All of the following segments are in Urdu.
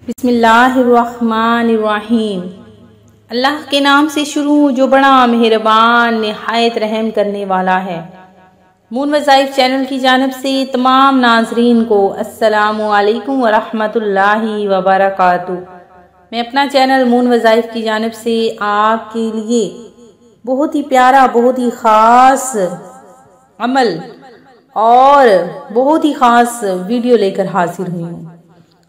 بسم اللہ الرحمن الرحیم۔ اللہ کے نام سے شروع جو بڑا مہربان نہایت رحم کرنے والا ہے۔ مون وظائف چینل کی جانب سے تمام ناظرین کو السلام علیکم ورحمۃ اللہ وبرکاتہ۔ میں اپنا چینل مون وظائف کی جانب سے آپ کے لیے بہت ہی پیارا، بہت ہی خاص عمل اور بہت ہی خاص ویڈیو لے کر حاضر ہوئی ہوں۔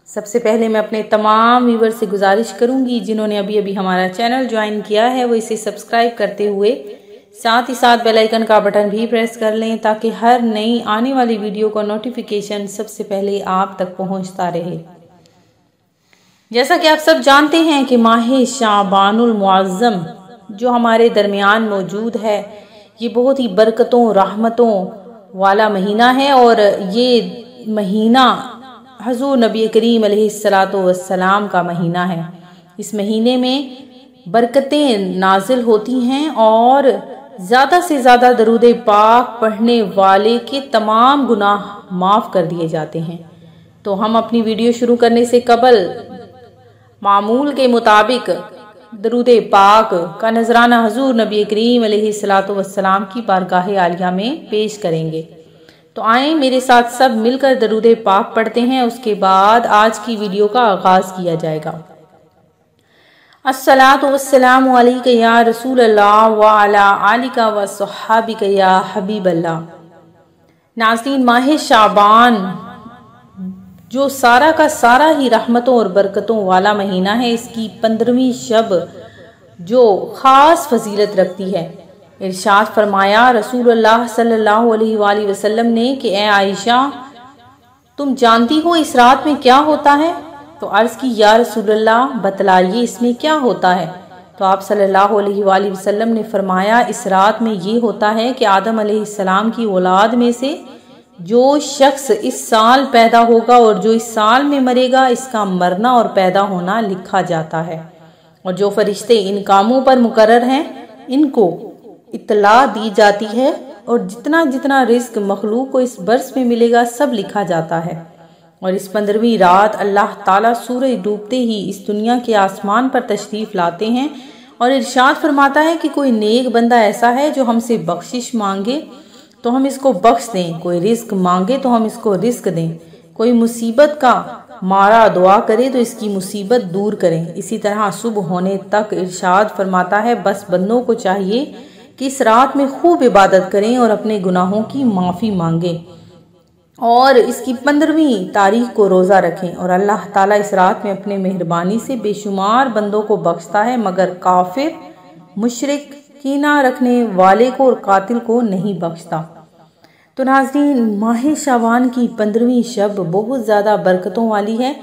سب سے پہلے میں اپنے تمام ویور سے گزارش کروں گی جنہوں نے ابھی ہمارا چینل جوائن کیا ہے وہ اسے سبسکرائب کرتے ہوئے ساتھ ہی ساتھ بیل آئیکن کا بٹن بھی پریس کر لیں تاکہ ہر نئی آنے والی ویڈیو کا نوٹیفیکیشن سب سے پہلے آپ تک پہنچتا رہے۔ جیسا کہ آپ سب جانتے ہیں کہ ماہ شعبان المعظم جو ہمارے درمیان موجود ہے یہ بہت ہی برکتوں رحمتوں والا مہینہ ہے، اور یہ مہینہ حضور نبی کریم علیہ السلام کا مہینہ ہے۔ اس مہینے میں برکتیں نازل ہوتی ہیں اور زیادہ سے زیادہ درود پاک پڑھنے والے کے تمام گناہ معاف کر دیے جاتے ہیں۔ تو ہم اپنی ویڈیو شروع کرنے سے قبل معمول کے مطابق درود پاک کا نذرانہ حضور نبی کریم علیہ السلام کی بارگاہ عالیہ میں پیش کریں گے۔ تو آئیں میرے ساتھ سب مل کر درود پاک پڑھتے ہیں، اس کے بعد آج کی ویڈیو کا آغاز کیا جائے گا۔ الصلاۃ والسلام علیک یا رسول اللہ وعلی آلک وصحابک یا حبیب اللہ۔ ناظرین، ماہ شعبان جو سارا کا سارا ہی رحمتوں اور برکتوں والا مہینہ ہے، اس کی 15ویں شب جو خاص فضیلت رکھتی ہے۔ ارشاد فرمایا رسول اللہ صلی اللہ علیہ وآلہ وسلم نے کہ اے عائشہ، تم جانتی ہو اس رات میں کیا ہوتا ہے؟ تو عرض کی یا رسول اللہ بتلائیے اس میں کیا ہوتا ہے؟ تو آپ صلی اللہ علیہ وآلہ وسلم نے فرمایا اس رات میں یہ ہوتا ہے کہ آدم علیہ السلام کی اولاد میں سے جو شخص اس سال پیدا ہوگا اور جو اس سال میں مرے گا، اس کا مرنا اور پیدا ہونا لکھا جاتا ہے، اور جو فرشتے ان کاموں پر مقرر ہیں ان کو اطلاع دی جاتی ہے، اور جتنا جتنا رزق مخلوق کو اس برس میں ملے گا سب لکھا جاتا ہے۔ اور اس 15ویں رات اللہ تعالیٰ سورج ڈوبتے ہی اس دنیا کے آسمان پر تشریف لاتے ہیں اور ارشاد فرماتا ہے کہ کوئی نیک بندہ ایسا ہے جو ہم سے بخشش مانگے تو ہم اس کو بخش دیں، کوئی رزق مانگے تو ہم اس کو رزق دیں، کوئی مصیبت کا مارا دعا کرے تو اس کی مصیبت دور کریں۔ اسی طرح صبح ہونے تک ارشاد فرماتا ہے بس بندوں کو چاہیے کہ اس رات میں خوب عبادت کریں اور اپنے گناہوں کی معافی مانگیں، اور اس کی 15ویں تاریخ کو روزہ رکھیں، اور اللہ تعالیٰ اس رات میں اپنے مہربانی سے بے شمار بندوں کو بخشتا ہے، مگر کافر، مشرک، کینہ رکھنے والے کو اور قاتل کو نہیں بخشتا۔ تو ناظرین، ماہ شعبان کی 15ویں شب بہت زیادہ برکتوں والی ہے۔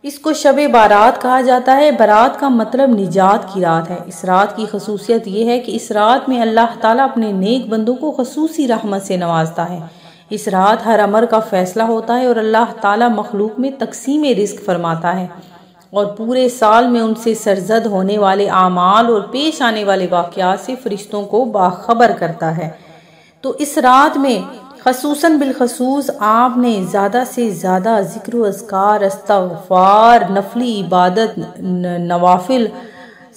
اس کو شب بارات کہا جاتا ہے۔ برات کا مطلب نجات کی رات ہے۔ اس رات کی خصوصیت یہ ہے کہ اس رات میں اللہ تعالیٰ اپنے نیک بندوں کو خصوصی رحمت سے نوازتا ہے۔ اس رات ہر امر کا فیصلہ ہوتا ہے اور اللہ تعالیٰ مخلوق میں تقسیم رزق فرماتا ہے، اور پورے سال میں ان سے سرزد ہونے والے اعمال اور پیش آنے والے واقعات سے فرشتوں کو باخبر کرتا ہے۔ تو اس رات میں خصوصاً بالخصوص آپ نے زیادہ سے زیادہ ذکر و اذکار، استغفار، نفلی عبادت، نوافل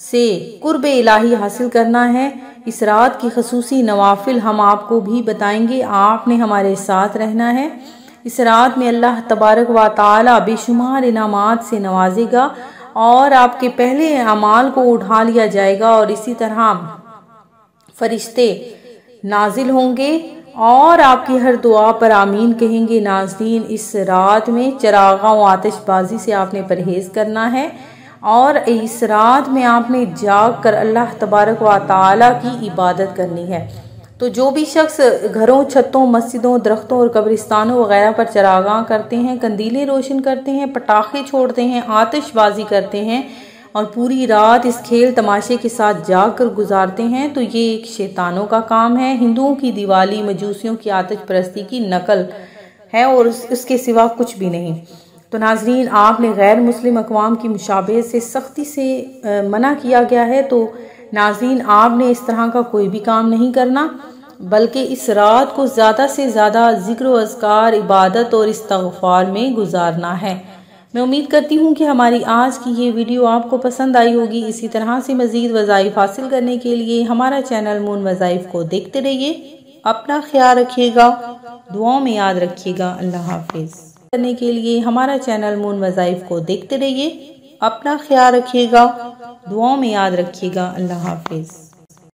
سے قرب الہی حاصل کرنا ہے۔ اس رات کی خصوصی نوافل ہم آپ کو بھی بتائیں گے، آپ نے ہمارے ساتھ رہنا ہے۔ اس رات میں اللہ تبارک و تعالی بے شمار انعامات سے نوازے گا اور آپ کے پہلے اعمال کو اٹھا لیا جائے گا، اور اسی طرح فرشتے نازل ہوں گے اور آپ کی ہر دعا پر آمین کہیں گے۔ ناظرین، اس رات میں چراغاں و آتش بازی سے آپ نے پرہیز کرنا ہے، اور اس رات میں آپ نے جاگ کر اللہ تبارک و تعالی کی عبادت کرنی ہے۔ تو جو بھی شخص گھروں، چھتوں، مسجدوں، درختوں اور قبرستانوں وغیرہ پر چراغاں کرتے ہیں، قندیلیں روشن کرتے ہیں، پٹاخے چھوڑتے ہیں، آتش بازی کرتے ہیں اور پوری رات اس کھیل تماشے کے ساتھ جاگ کر گزارتے ہیں، تو یہ ایک شیطانوں کا کام ہے۔ ہندوؤں کی دیوالی مجوسیوں کی آتش پرستی کی نقل ہے اور اس کے سوا کچھ بھی نہیں۔ تو ناظرین، آپ نے غیر مسلم اقوام کی مشابہت سے سختی سے منع کیا گیا ہے، تو ناظرین آپ نے اس طرح کا کوئی بھی کام نہیں کرنا، بلکہ اس رات کو زیادہ سے زیادہ ذکر و اذکار، عبادت اور استغفار میں گزارنا ہے۔ میں امید کرتی ہوں کہ ہماری آج کی یہ ویڈیو آپ کو پسند آئی ہوگی۔ اسی طرح سے مزید وظائف حاصل کرنے کے لیے ہمارا چینل مون وظائف کو دیکھتے رہیے۔ اپنا خیال رکھیے گا، دعاؤں میں یاد رکھیے گا۔ اللہ حافظ۔ کرنے کے لیے ہمارا چینل مون وظائف کو دیکھتے رہیے۔ اپنا خیال رکھیے گا، دعاؤں میں یاد رکھیے گا۔ اللہ حافظ۔